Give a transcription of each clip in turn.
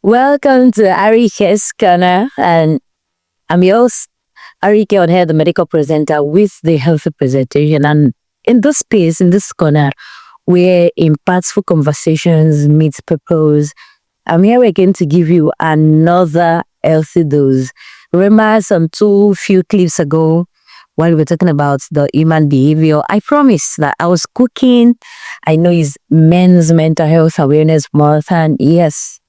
Welcome to Arike's Corne, and I'm your host, Ariyike on here, the medical presenter with the healthy presentation. And in this space, in this corner, where impactful conversations meet purpose, I'm here again to give you another healthy dose. Remember some few clips ago while we were talking about the human behavior, I promised that I was cooking. I know it's Men's Mental Health Awareness Month, and yes,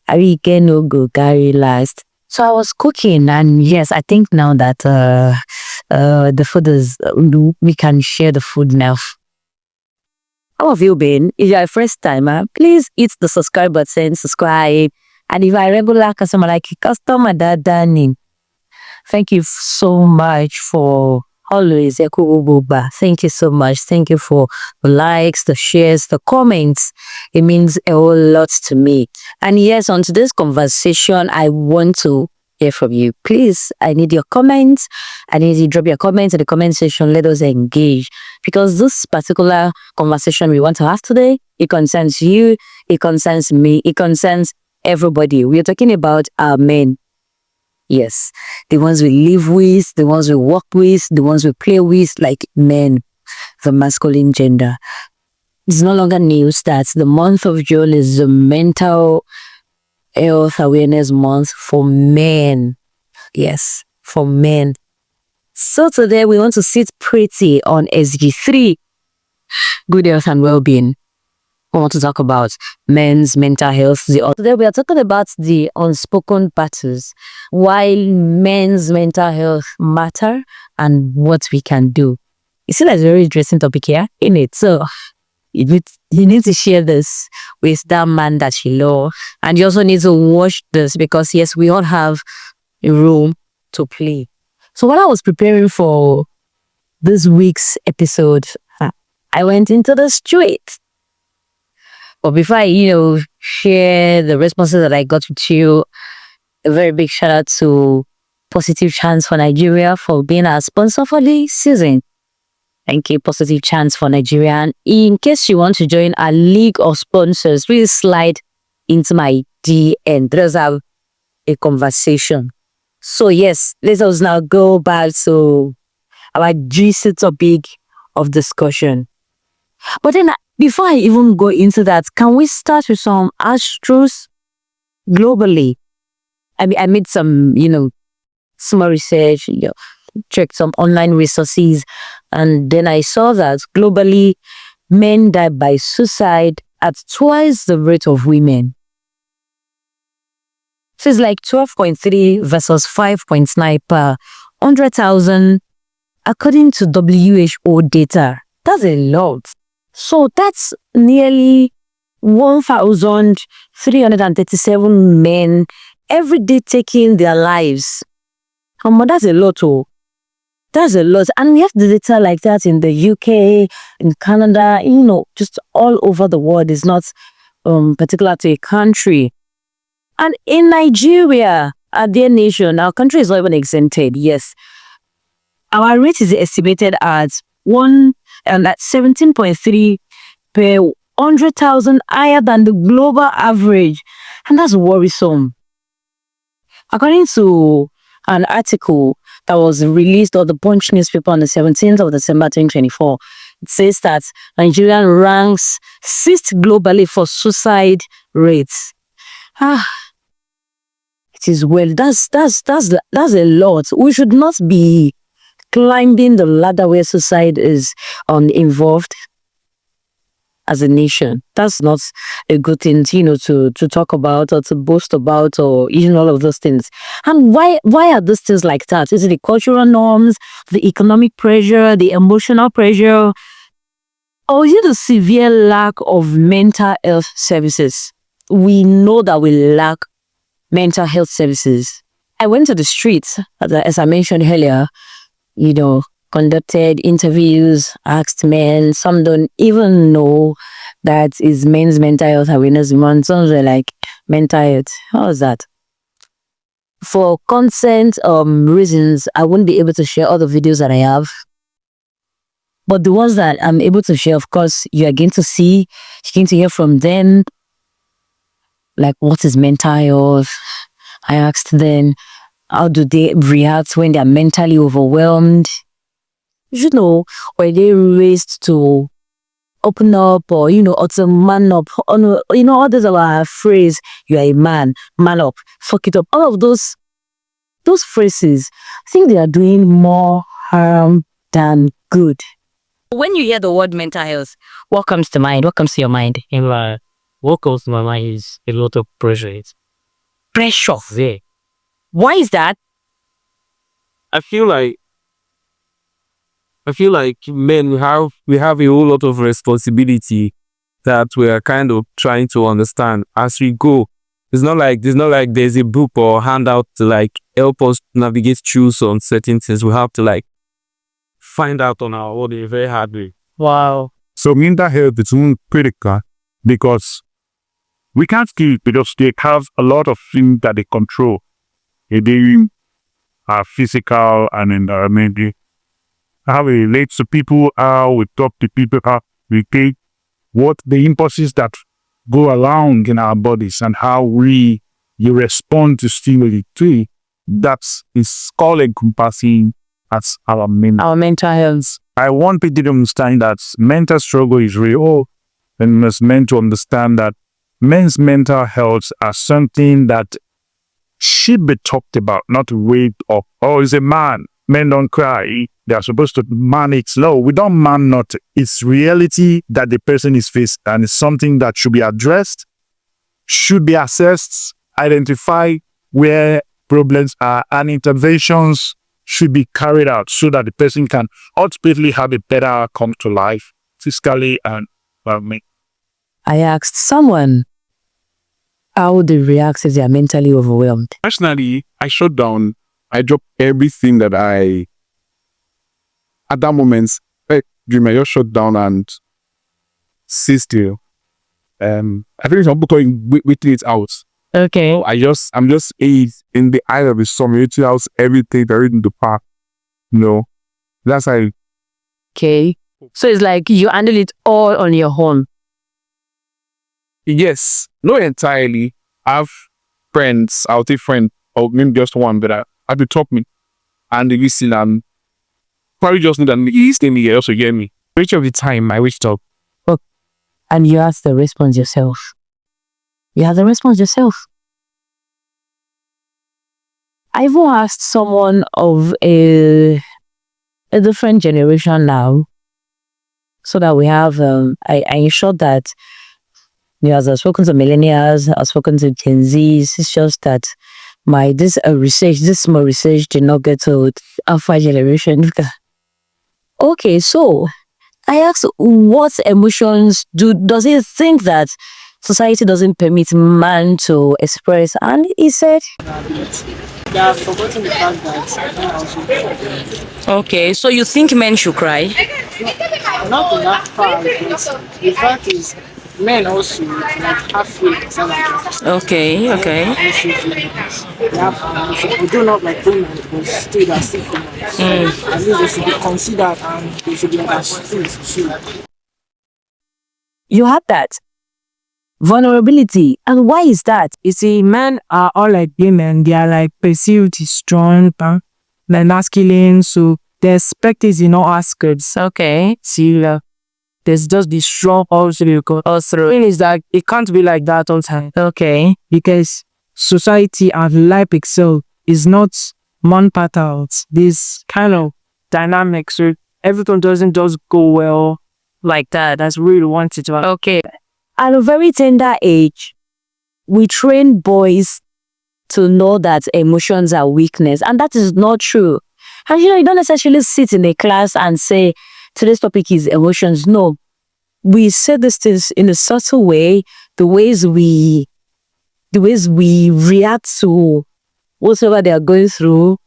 Ariyike no go carry last. So I was cooking, and yes, I think now that the food is, we can share the food now. How have you been? If you're a first timer, please hit the subscribe button, subscribe. And if you're a regular customer, like a customer that Danny, thank you so much for always. Thank you so much. Thank you for the likes, the shares, the comments. It means a whole lot to me. And yes, on today's conversation, I want to hear from you. Please, I need your comments. I need you to drop your comments in the comment section. Let us engage. Because this particular conversation we want to have today, it concerns you, it concerns me, it concerns everybody. We are talking about our men. Yes, the ones we live with, the ones we work with, the ones we play with, like men, the masculine gender. It's no longer news that the month of June is the Mental Health Awareness Month for men. Yes, for men. So today we want to sit pretty on SG3, good health and well-being. We want to talk about men's mental health. Today we are talking about the unspoken battles, why men's mental health matter and what we can do. You see, that's a very interesting topic here, in it. So you need to share this with that man that you love, and you also need to watch this because yes, we all have a role to play. So while I was preparing for this week's episode, I went into the street. But before I, share the responses that I got with you, a very big shout out to Positive Chance for Nigeria for being our sponsor for the season. Thank you, Positive Chance for Nigeria. And in case you want to join our league of sponsors, please slide into my DM. Let's have a conversation. So yes, let us now go back to our juicy topic of discussion. But then before I even go into that, can we start with some astros globally? I made some, small research, checked some online resources, and then I saw that globally, men die by suicide at twice the rate of women. So it's like 12.3 versus 5.9 per 100,000 according to WHO data. That's a lot. So that's nearly 1,337 men every day taking their lives. That's a lot. That's a lot. And we have the data like that in the UK, in Canada, just all over the world. It's not particular to a country. And in Nigeria, our dear nation, our country is not even exempted. Yes. Our rate is estimated at 17.3 per 100,000, higher than the global average. And that's worrisome. According to an article that was released on the Punch newspaper on the 17th of December 2024, it says that Nigeria ranks 6th globally for suicide rates. It is well. That's a lot. We should not be climbing the ladder where suicide is involved as a nation. That's not a good thing, to talk about or to boast about or even all of those things. And why are those things like that? Is it the cultural norms, the economic pressure, the emotional pressure, or is it the severe lack of mental health services? We know that we lack mental health services. I went to the streets, as I mentioned earlier, conducted interviews, asked men. Some don't even know that is Men's Mental Health Awareness Month. Some were like, mental health, how is that? For consent reasons, I won't be able to share all the videos that I have. But the ones that I'm able to share, of course, you are going to see, you're going to hear from them. like, what is mental health? I asked then, how do they react when they are mentally overwhelmed? Were they raised to open up or, or to man up? All those are our phrase, you are a man up, fuck it up. All of those phrases, I think they are doing more harm than good. When you hear the word mental health, what comes to mind? What comes to your mind? What comes to my mind is a lot of pressure. Pressure. Yeah. Why is that? I feel like men we have a whole lot of responsibility that we are kind of trying to understand as we go. It's not like there's a book or handout to like help us navigate through some certain things. We have to like find out on our own in a very hard way. Wow. So mental health is critical because we can't kill it because they have a lot of things that they control. They are physical and environmental. How we relate to people, how we talk to people, how we take what the impulses that go around in our bodies and how you respond to stimuli too. That is called encompassing as our mental health. I want people to understand that mental struggle is real and must meant to understand that men's mental health are something that should be talked about, not wait up. Oh, he's a man. Men don't cry. They are supposed to man it slow. We don't man not. It's reality that the person is faced and it's something that should be addressed, should be assessed, identify where problems are, and interventions should be carried out so that the person can ultimately have a better outcome to life, physically and mentally. I asked someone how they react if they are mentally overwhelmed. Personally, I shut down. I dropped everything that at that moment, I just shut down and sit still. I think some people waiting it out. Okay. I'm just in the eye of the storm, waiting out everything that in the path. That's how. Okay. So it's like you handle it all on your own. Yes, not entirely. I have friends, I'll take friend, or maybe just one, but I be talk me, and they listen and probably just know that he's staying here also get me. Which of the time I reached up. Oh, and you ask the response yourself. You have the response yourself. I even asked someone of a different generation now, so that we have, I ensured that, I've spoken to millennials, I've spoken to Gen Zs. It's just that this small research did not get to Alpha generation. Okay, so I asked, what emotions does he think that society doesn't permit man to express? And he said, they have forgotten the fact that men also cry. Okay, so you think men should cry? Not in that far, but the fact is, men also like have feelings. Okay. Also feelings. They have emotions. They do not like women, but still they are still humans. At least they should be considered and they should be understood too. You have that vulnerability, and why is that? You see, men are all like women. They are like perceived strong, like masculine, so they expect is ask goods. Okay. See, there's just the strong also because the thing is that it can't be like that all the time. Okay. Because society and life itself is not one part out. This kind of dynamic, so everything doesn't just go well like that. That's really wanted to. Okay. At a very tender age, we train boys to know that emotions are weakness, and that is not true. And you don't necessarily sit in a class and say, today's topic is emotions. No, we say these things in a subtle way, the ways we react to whatever they are going through,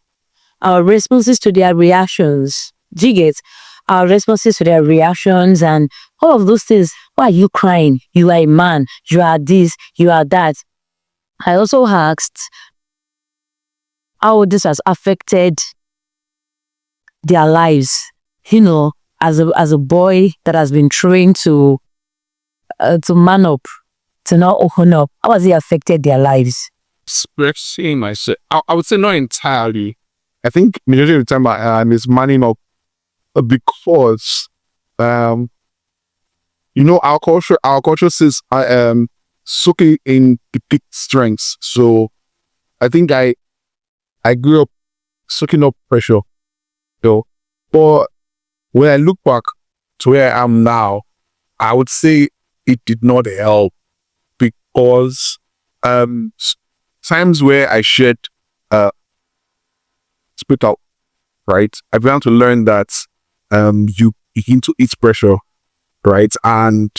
our responses to their reactions. Do you get? Our responses to their reactions and all of those things. Why are you crying? You are a man. You are this. You are that. I also asked how this has affected their lives. As a boy that has been trained to man up, to not open up? How has it affected their lives? Expressing myself. I would say not entirely. I think majority of the time I'm is manning up because our culture says I am soaking in depict strengths. So I think I grew up soaking up pressure. But when I look back to where I am now, I would say it did not help because times where I shared spit out, right? I began to learn that you begin to eat pressure, right? And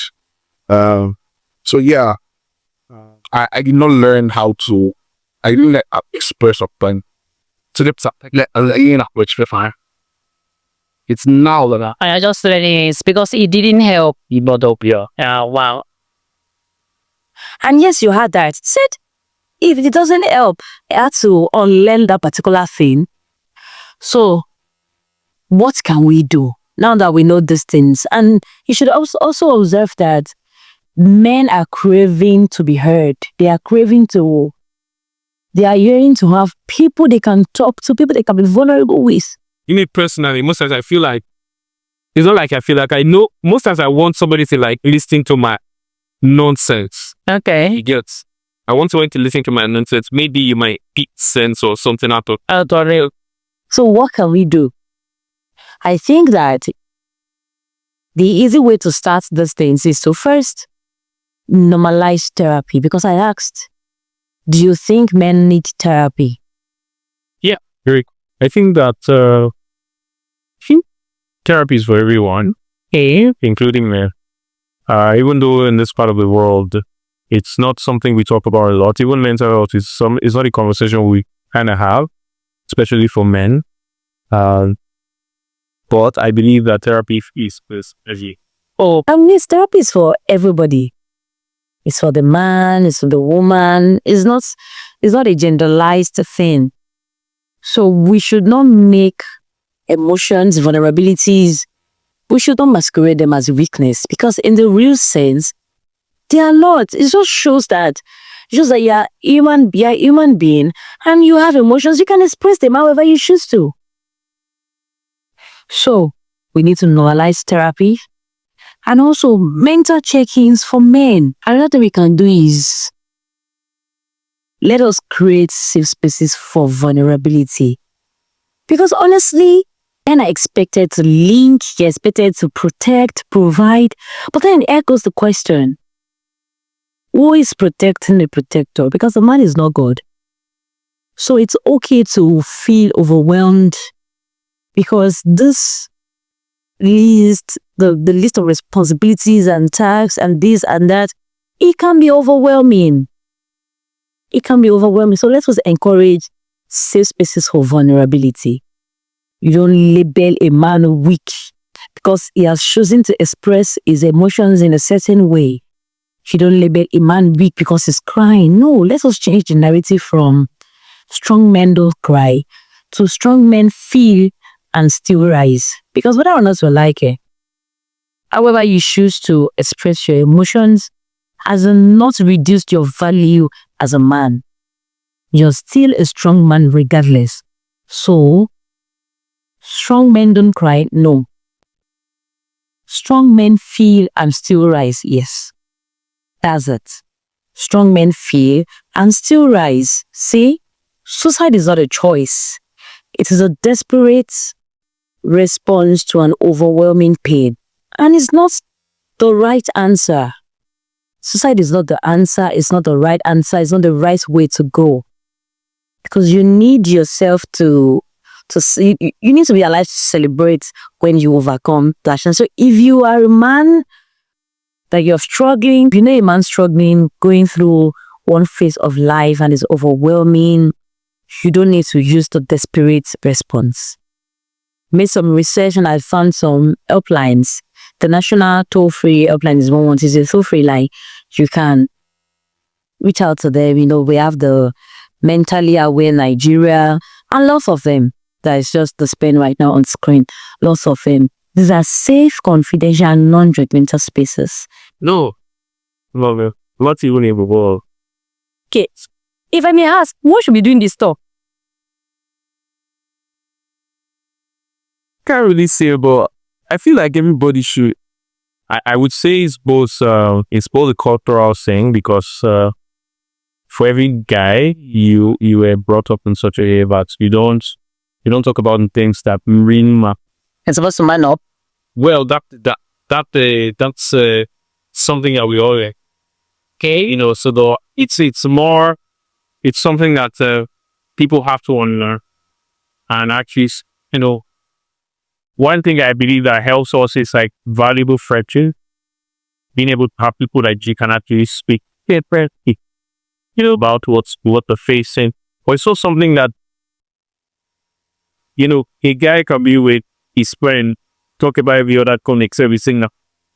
so yeah, I did not learn how to. I didn't let express up plan. So it's now that I just learning it's because it didn't help. Wow. And yes, you had that. Said if it doesn't help, I had to unlearn that particular thing. So, what can we do now that we know these things? And you should also observe that men are craving to be heard. They are yearning to have people they can talk to, people they can be vulnerable with. Me personally, most times I feel like it's not like I feel like I know. Most times I want somebody to like listen to my nonsense. Okay. You get? I want someone to listen to my nonsense. Maybe you might pick sense or something out of it. So what can we do? I think that the easy way to start these things is to first normalize therapy. Because I asked, do you think men need therapy? Yeah, Eric. I think that therapy is for everyone, including men. Even though in this part of the world, it's not something we talk about a lot. Even mental health is not a conversation we kind of have, especially for men. But I believe that therapy is easy. Yes, therapy is for everybody. It's for the man, it's for the woman. It's not a genderalized thing. So we should not make emotions, vulnerabilities, we should not masquerade them as weakness, because in the real sense, they are not. It just shows that you're human being and you have emotions. You can express them however you choose to. So we need to normalize therapy and also mental check-ins for men. Another thing we can do is let us create safe spaces for vulnerability. Because honestly, men are expected to link, you're expected to protect, provide. But then here goes the question. Who is protecting the protector? Because the man is not God. So it's okay to feel overwhelmed because this list, the list of responsibilities and tasks and this and that, it can be overwhelming. It can be overwhelming. So let us encourage safe spaces for vulnerability. You don't label a man weak because he has chosen to express his emotions in a certain way. You don't label a man weak because he's crying. No, let us change the narrative from strong men don't cry to strong men feel and still rise. Because whether or not you like it, however you choose to express your emotions has not reduced your value as a man. You're still a strong man regardless. So, strong men don't cry, no. Strong men feel and still rise, yes. That's it. Strong men feel and still rise. See, suicide is not a choice. It is a desperate response to an overwhelming pain. And it's not the right answer. Suicide is not the answer. It's not the right answer. It's not the right way to go. Because you need yourself to see, you need to be alive to celebrate when you overcome that. And so if you are a man that you're struggling, you know a man struggling, going through one phase of life and is overwhelming, you don't need to use the desperate response. Made some research and I found some helplines. The national toll-free helpline is 112. It's a toll-free line. You can reach out to them. You know, we have the Mentally Aware Nigeria and lots of them. That is just the span right now on screen. Lots of them. These are safe, confidential, and non-judgmental spaces. No. not even a bubble. Okay. If I may ask, who should be doing this stuff? Can't really say, but I feel like everybody should. I would say it's both a cultural thing because for every guy you were brought up in such a way that you don't talk about things that really matter. It's supposed to man up. Well, that's something that we all like. Okay. You know, so it's something that people have to unlearn. And actually, you know, one thing I believe that helps us is like valuable friendship. Being able to have people that you can actually speak, you know, about what they're facing. But it's also something that, you know, a guy can be with his friend, talk about every other connects, everything.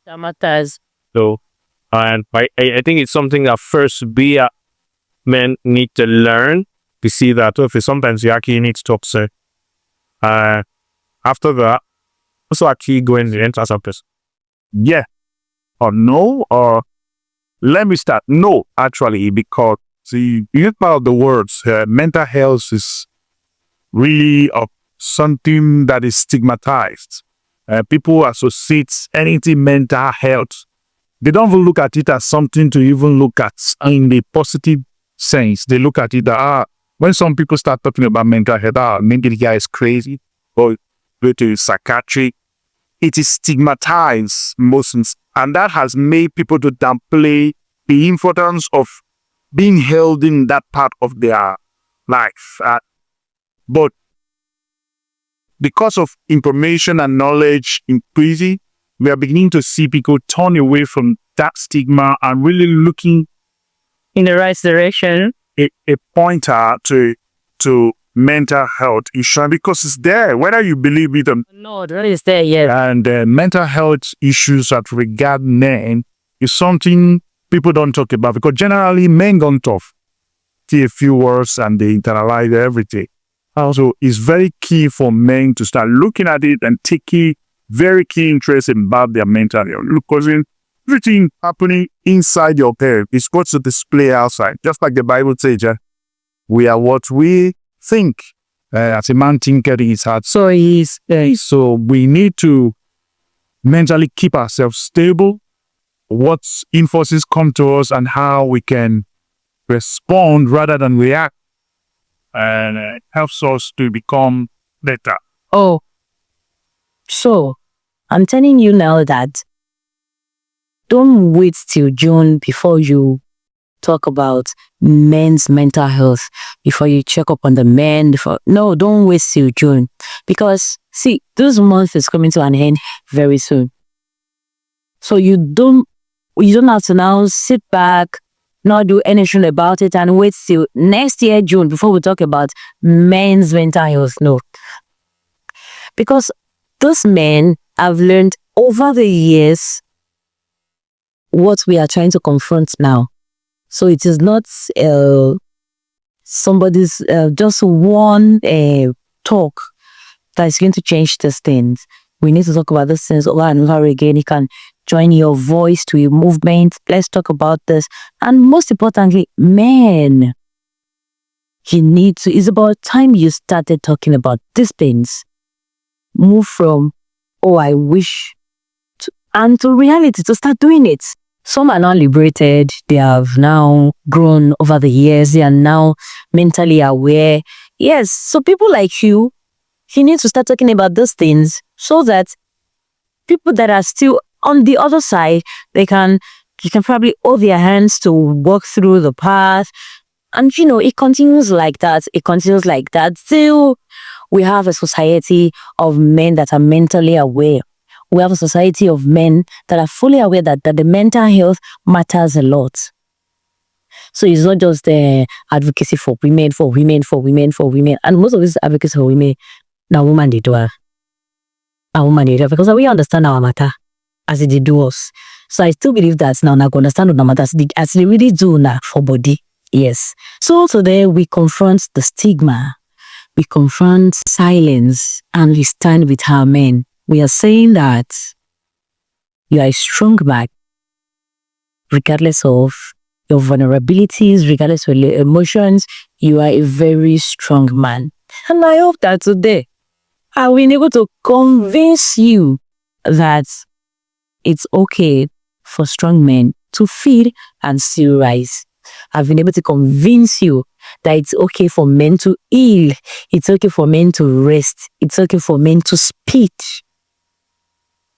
That matters. So, and I think it's something that first men need to learn to see that sometimes you actually need to talk to. After that, also actually go in the enter some person. Yeah or no, or let me start. No, actually, because see, you part of the words, mental health is really something that is stigmatized. People associate anything mental health. They don't even look at it as something to even look at in the positive sense. They look at it that when some people start talking about mental health, maybe the guy is crazy or go to psychiatric. It is stigmatized most, and that has made people to downplay the importance of being held in that part of their life. But because of information and knowledge increasing, we are beginning to see people turn away from that stigma and really looking In the right direction. a pointer to mental health issue because it's there, whether you believe it or No, that is there, yeah. and mental health issues that regard men is something people don't talk about because generally men don't talk. See a few words and they internalize everything. Also, it's very key for men to start looking at it and taking very key interest about their mental health. Because everything happening inside your head is supposed to display outside. Just like the Bible says, we are what we think. As a man thinketh in his heart, so he is. So we need to mentally keep ourselves stable. What influences come to us and how we can respond rather than react. And it helps us to become better. Oh, so I'm telling you now that don't wait till June before you talk about men's mental health, before you check up on the men. No, don't wait till June because see, this month is coming to an end very soon. So you don't have to now sit back, not do anything about it and wait till next year, June, before we talk about men's mental health. No. Because those men have learned over the years what we are trying to confront now. So it is not somebody's just one talk that is going to change these things. We need to talk about these things over and over again. You can join your voice to a movement. Let's talk about this. And most importantly, men, it's about time you started talking about these things. Move from, oh, I wish, and to reality, to start doing it. Some are now liberated. They have now grown over the years. They are now mentally aware. Yes, so people like you need to start talking about those things so that people that are still on the other side, you can probably hold their hands to walk through the path. And, it continues like that. It continues like that till we have a society of men that are mentally aware. We have a society of men that are fully aware that the mental health matters a lot. So it's not just the advocacy for women. And most of this advocacy for women, now women they do it. Because we understand our matter as it do us. So I still believe that now I understand our matters as they really do now for body. Yes. So today we confront the stigma. We confront silence and we stand with our men. We are saying that you are a strong man, regardless of your vulnerabilities, regardless of your emotions, you are a very strong man. And I hope that today I've been able to convince you that it's okay for strong men to feel and still rise. I've been able to convince you that it's okay for men to heal. It's okay for men to rest. It's okay for men to speak.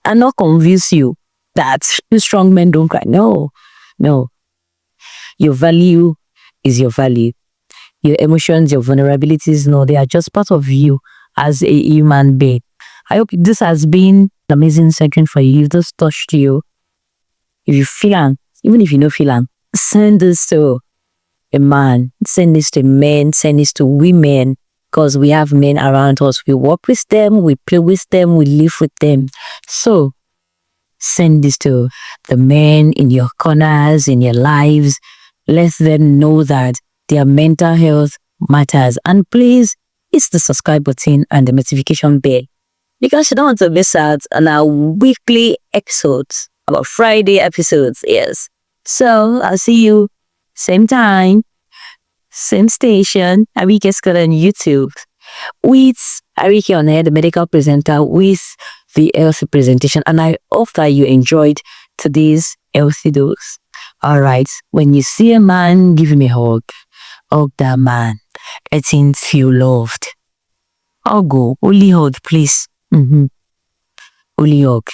And not convince you that strong men don't cry. No. Your value is your value. Your emotions, your vulnerabilities, no, they are just part of you as a human being. I hope this has been an amazing section for you. If this touched you, if you feel am, even if you don't feel am, send this to a man, send this to men, send this to women, because we have men around us. We work with them, we play with them, we live with them. So send this to the men in your corners, in your lives. Let them know that their mental health matters. And please hit the subscribe button and the notification bell, because you don't want to miss out on our weekly episodes, our Friday episodes, yes. So I'll see you same time, same station, Ariyike's Corne on YouTube, with Ariyike on air, the medical presenter, with the healthy presentation. And I hope that you enjoyed today's healthy dose. Alright, when you see a man, give him a hug. Hug that man. Let him feel loved. Hug, only hug, please. Only hug.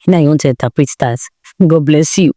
Now you want to interpret that. God bless you.